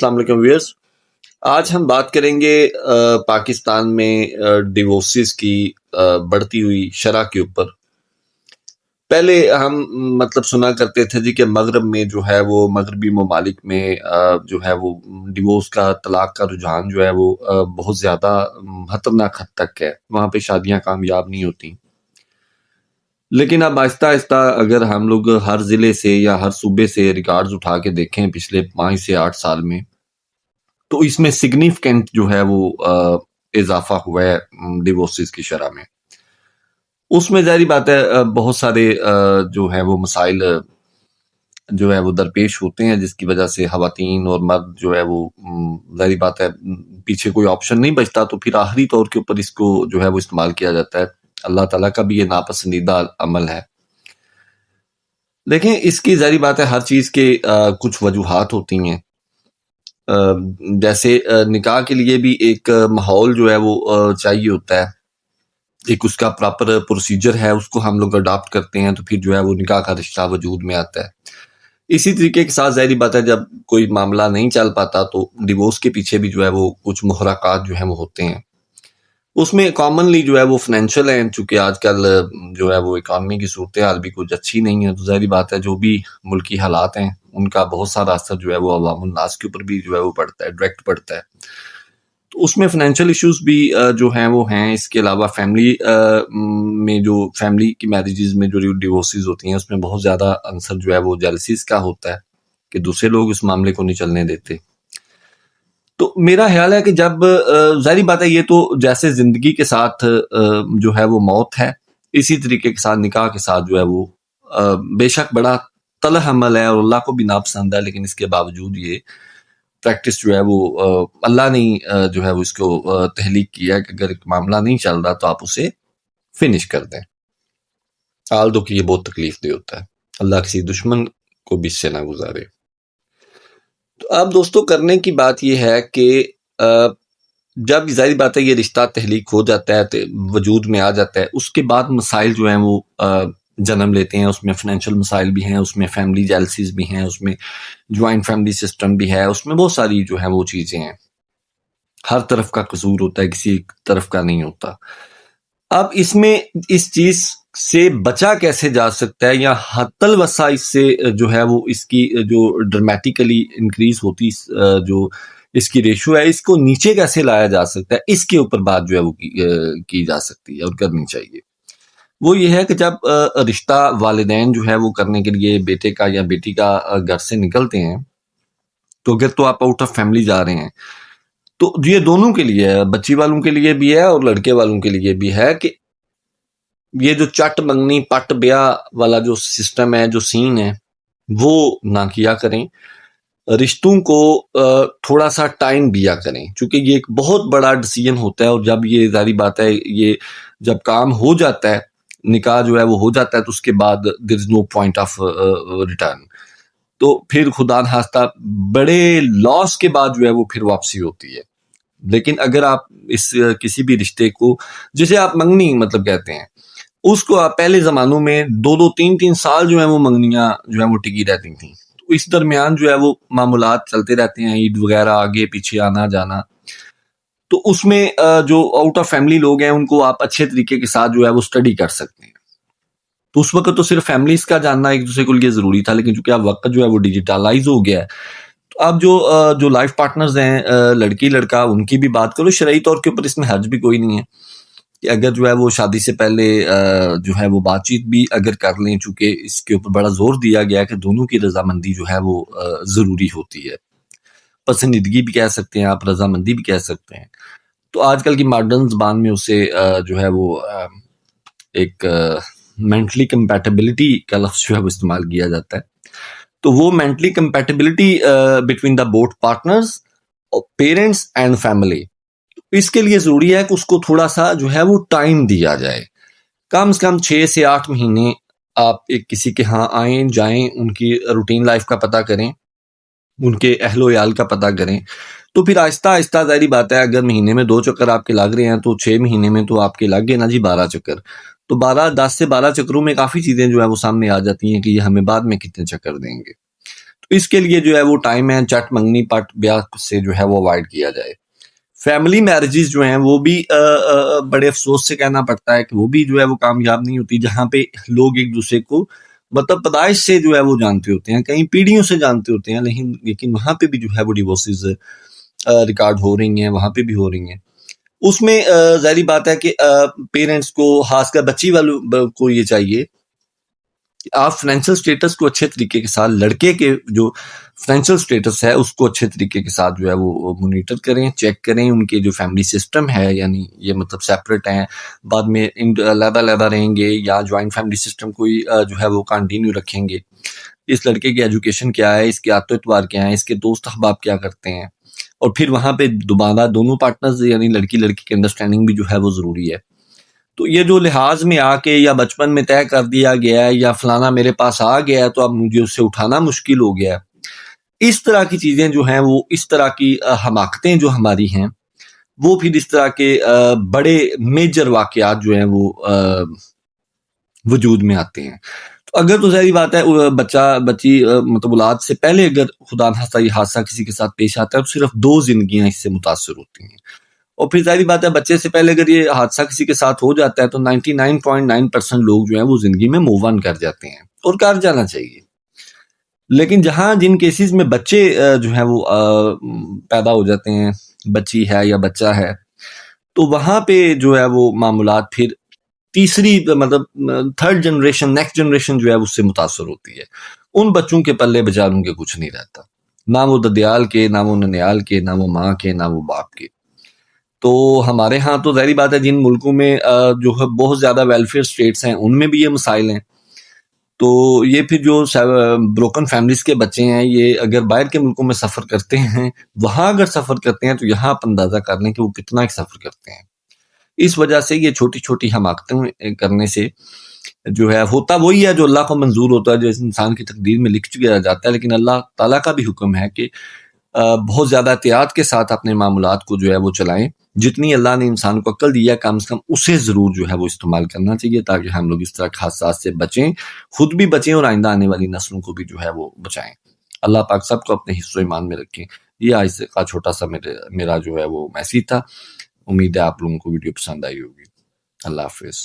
السلام علیکم ویئرس. آج ہم بات کریں گے پاکستان میں ڈیورسز کی بڑھتی ہوئی شرح کے اوپر. پہلے ہم سنا کرتے تھے جی کہ مغرب میں جو ہے وہ مغربی ممالک میں جو ہے وہ ڈیورس کا طلاق کا رجحان جو ہے وہ بہت زیادہ خطرناک حد تک ہے. وہاں پہ شادیاں کامیاب نہیں ہوتی. لیکن اب آہستہ آہستہ اگر ہم لوگ ہر ضلع سے یا ہر صوبے سے ریکارڈز اٹھا کے دیکھیں پچھلے 5 سے 8 سال میں، تو اس میں سگنیفیکنٹ جو ہے وہ اضافہ ہوا ہے ڈیورسز کی شرح میں. اس میں ظاہری بات ہے بہت سارے جو ہے وہ مسائل جو ہے وہ درپیش ہوتے ہیں، جس کی وجہ سے خواتین اور مرد جو ہے وہ ظاہری بات ہے پیچھے کوئی آپشن نہیں بچتا، تو پھر آخری طور کے اوپر اس کو جو ہے وہ استعمال کیا جاتا ہے. اللہ تعالیٰ کا بھی یہ ناپسندیدہ عمل ہے. دیکھیں اس کی ظاہری بات ہے ہر چیز کے کچھ وجوہات ہوتی ہیں. جیسے نکاح کے لیے بھی ایک ماحول جو ہے وہ چاہیے ہوتا ہے، ایک اس کا پراپر پروسیجر ہے، اس کو ہم لوگ اڈاپٹ کرتے ہیں تو پھر جو ہے وہ نکاح کا رشتہ وجود میں آتا ہے. اسی طریقے کے ساتھ ظاہری بات ہے جب کوئی معاملہ نہیں چل پاتا تو ڈیورس کے پیچھے بھی جو ہے وہ کچھ محرکات جو ہیں وہ ہوتے ہیں. اس میں کامنلی جو ہے وہ فائنینشیل ہیں، چونکہ آج کل جو ہے وہ اکانومی کی صورتحال بھی کچھ اچھی نہیں ہے، تو ظاہری بات ہے جو بھی ملکی حالات ہیں ان کا بہت سارا اثر جو ہے وہ عوام الناس کے اوپر بھی جو ہے وہ پڑتا ہے، ڈائریکٹ پڑتا ہے. تو اس میں فائنینشیل ایشوز بھی جو ہیں وہ ہیں. اس کے علاوہ فیملی میں جو فیملی کی میرجز میں جو ڈیورسز ہوتی ہیں اس میں بہت زیادہ عنصر جو ہے وہ جیلسیز کا ہوتا ہے کہ دوسرے لوگ اس معاملے کو نہیں چلنے دیتے. تو میرا خیال ہے کہ جب ظاہری بات ہے یہ تو جیسے زندگی کے ساتھ جو ہے وہ موت ہے، اسی طریقے کے ساتھ نکاح کے ساتھ جو ہے وہ بے شک بڑا تلخ عمل ہے اور اللہ کو بھی ناپسند ہے، لیکن اس کے باوجود یہ پریکٹس جو ہے وہ اللہ نے جو ہے وہ اس کو تحلیق کیا ہے کہ اگر ایک معاملہ نہیں چل رہا تو آپ اسے فنش کر دیں. حال دو کہ یہ بہت تکلیف دہ ہوتا ہے. اللہ کسی دشمن کو بھی اس سے نہ گزارے. تو اب دوستو کرنے کی بات یہ ہے کہ جب ظاہری بات ہے یہ رشتہ تحلیق ہو جاتا ہے، وجود میں آ جاتا ہے، اس کے بعد مسائل جو ہیں وہ جنم لیتے ہیں. اس میں فائنینشیل مسائل بھی ہیں، اس میں فیملی جیلسیز بھی ہیں، اس میں جوائنٹ فیملی سسٹم بھی ہے، اس میں بہت ساری جو ہیں وہ چیزیں ہیں. ہر طرف کا قصور ہوتا ہے، کسی طرف کا نہیں ہوتا. اب اس میں اس چیز سے بچا کیسے جا سکتا ہے، یا حتی الوسع اس سے جو ہے وہ اس کی جو ڈرمیٹیکلی انکریز ہوتی جو اس کی ریشو ہے، اس کو نیچے کیسے لایا جا سکتا ہے، اس کے اوپر بات جو ہے وہ کی جا سکتی ہے اور کرنی چاہیے. وہ یہ ہے کہ جب رشتہ والدین جو ہے وہ کرنے کے لیے بیٹے کا یا بیٹی کا گھر سے نکلتے ہیں، تو اگر تو آپ آؤٹ آف فیملی جا رہے ہیں تو یہ دونوں کے لیے ہے، بچی والوں کے لیے بھی ہے اور لڑکے والوں کے لیے بھی ہے، کہ یہ جو چٹ منگنی پٹ بیاہ والا جو سسٹم ہے، جو سین ہے، وہ نہ کیا کریں. رشتوں کو تھوڑا سا ٹائم دیا کریں، چونکہ یہ ایک بہت بڑا ڈیسیژن ہوتا ہے. اور جب یہ ظاہری بات ہے یہ جب کام ہو جاتا ہے، نکاح جو ہے وہ ہو جاتا ہے، تو اس کے بعد دیر از نو پوائنٹ آف ریٹرن. تو پھر خدا نخواستہ بڑے لاس کے بعد جو ہے وہ پھر واپسی ہوتی ہے. لیکن اگر آپ اس کسی بھی رشتے کو جسے آپ منگنی کہتے ہیں، اس کو آپ پہلے زمانوں میں 2 3 سال جو ہیں وہ منگنیاں جو ہیں وہ ٹکی رہتی تھیں. تو اس درمیان جو ہے وہ معاملات چلتے رہتے ہیں، عید وغیرہ آگے پیچھے آنا جانا. تو اس میں جو آؤٹ آف فیملی لوگ ہیں ان کو آپ اچھے طریقے کے ساتھ جو ہے وہ اسٹڈی کر سکتے ہیں. تو اس وقت تو صرف فیملیز کا جاننا ایک دوسرے کو لیے ضروری تھا، لیکن چونکہ اب وقت جو ہے وہ ڈیجیٹلائز ہو گیا ہے، تو اب جو لائف پارٹنرز ہیں لڑکی لڑکا، ان کی بھی بات کرو. شرعی طور کے اوپر اس میں حرج بھی کوئی نہیں ہے کہ اگر جو ہے وہ شادی سے پہلے جو ہے وہ بات چیت بھی اگر کر لیں، چونکہ اس کے اوپر بڑا زور دیا گیا کہ دونوں کی رضامندی جو ہے وہ ضروری ہوتی ہے. پسندیدگی بھی کہہ سکتے ہیں آپ، رضامندی بھی کہہ سکتے ہیں. تو آج کل کی ماڈرن زبان میں اسے جو ہے وہ ایک مینٹلی کمپیٹیبلٹی کا لفظ جو ہے وہ استعمال کیا جاتا ہے. تو وہ mentally compatibility between the both partners, parents and family, اس کے لیے ضروری ہے کہ اس کو تھوڑا سا جو ہے وہ ٹائم دیا جائے. کم سے کم 6 سے 8 مہینے آپ ایک کسی کے ہاں آئیں جائیں، ان کی روٹین لائف کا پتہ کریں، ان کے اہل و عیال کا پتہ کریں. تو پھر آہستہ آہستہ ظاہری بات ہے اگر مہینے میں 2 چکر آپ کے لگ رہے ہیں تو 6 مہینے میں تو آپ کے لگ گئے نا جی 12 چکر. تو 10 سے 12 چکروں میں کافی چیزیں جو ہے وہ سامنے آ جاتی ہیں کہ یہ ہمیں بعد میں کتنے چکر دیں گے. تو اس کے لیے جو ہے وہ ٹائم ہے چٹ منگنی پٹ بیاہ سے جو ہے وہ اوائڈ کیا جائے. فیملی میرجز جو ہیں وہ بھی بڑے افسوس سے کہنا پڑتا ہے کہ وہ بھی جو ہے وہ کامیاب نہیں ہوتی, جہاں پہ لوگ ایک دوسرے کو مطلب پیدائش سے جو ہے وہ جانتے ہوتے ہیں, کئی پیڑھیوں سے جانتے ہوتے ہیں, لیکن وہاں پہ بھی جو ہے وہ ڈیورسز ریکارڈ ہو رہی ہیں, وہاں پہ بھی ہو رہی ہیں. اس میں ظاہری بات ہے کہ پیرنٹس کو, خاص کر بچی والوں کو یہ چاہیے کہ آپ فائنینشیل سٹیٹس کو اچھے طریقے کے ساتھ, لڑکے کے جو فائنینشیل سٹیٹس ہے اس کو اچھے طریقے کے ساتھ جو ہے وہ مانیٹر کریں, چیک کریں. ان کے جو فیملی سسٹم ہے, یعنی یہ مطلب سیپریٹ ہیں, بعد میں علیحدہ رہیں گے یا جوائنٹ فیملی سسٹم کوئی جو ہے وہ کنٹینیو رکھیں گے. اس لڑکے کی ایجوکیشن کیا ہے, اس کے عادت و اطوار کیا ہیں, اس کے دوست احباب کیا کرتے ہیں, اور پھر وہاں پہ دوبارہ دونوں پارٹنرز یعنی لڑکی کی انڈرسٹینڈنگ بھی جو ہے وہ ضروری ہے. تو یہ جو لحاظ میں آ کے یا بچپن میں طے کر دیا گیا ہے یا فلانا میرے پاس آ گیا ہے تو اب مجھے اس سے اٹھانا مشکل ہو گیا ہے, اس طرح کی چیزیں جو ہیں وہ, اس طرح کی حماقتیں جو ہماری ہیں وہ پھر اس طرح کے بڑے میجر واقعات جو ہیں وہ وجود میں آتے ہیں. تو اگر تو ظاہری بات ہے بچی مطلب اولاد سے پہلے اگر خدا نخواستہ یہ حادثہ کسی کے ساتھ پیش آتا ہے تو صرف 2 زندگیاں اس سے متاثر ہوتی ہیں, اور پھر ظاہری بات ہے بچے سے پہلے اگر یہ حادثہ کسی کے ساتھ ہو جاتا ہے تو 99.9% لوگ جو ہیں وہ زندگی میں موو آن کر جاتے ہیں, اور کر جانا چاہیے. لیکن جن کیسز میں بچے جو ہیں وہ پیدا ہو جاتے ہیں, بچی ہے یا بچہ ہے, تو وہاں پہ جو ہے وہ معاملات پھر تیسری مطلب 3rd جنریشن, نیکسٹ جنریشن جو ہے اس سے متاثر ہوتی ہے. ان بچوں کے پلے بیچاروں کے کچھ نہیں رہتا, نہ وہ ددیال کے, نہ وہ ننیال کے, نہ وہ ماں کے, نہ وہ باپ کے. تو ہمارے ہاں تو ظاہری بات ہے جن ملکوں میں جو ہے بہت زیادہ ویلفیئر سٹیٹس ہیں ان میں بھی یہ مسائل ہیں. تو یہ پھر جو بروکن فیملیز کے بچے ہیں, یہ اگر باہر کے ملکوں میں سفر کرتے ہیں, وہاں اگر سفر کرتے ہیں تو یہاں آپ اندازہ کر لیں کہ وہ کتنا سفر کرتے ہیں. اس وجہ سے یہ چھوٹی چھوٹی حماقتیں کرنے سے جو ہے ہوتا وہی ہے جو اللہ کو منظور ہوتا ہے, جو انسان کی تقدیر میں لکھ چکا جاتا ہے. لیکن اللہ تعالیٰ کا بھی حکم ہے کہ بہت زیادہ احتیاط کے ساتھ اپنے معاملات کو جو ہے وہ چلائیں. جتنی اللہ نے انسان کو عقل دیا کم سے کم اسے ضرور جو ہے وہ استعمال کرنا چاہیے, تاکہ ہم لوگ اس طرح کے حادثات سے بچیں, خود بھی بچیں اور آئندہ آنے والی نسلوں کو بھی جو ہے وہ بچائیں. اللہ پاک سب کو اپنے حصہ ایمان میں رکھیں. یہ آج کا چھوٹا سا میرا جو ہے وہ میسیج تھا. امید ہے آپ لوگوں کو ویڈیو پسند آئی ہوگی. اللہ حافظ.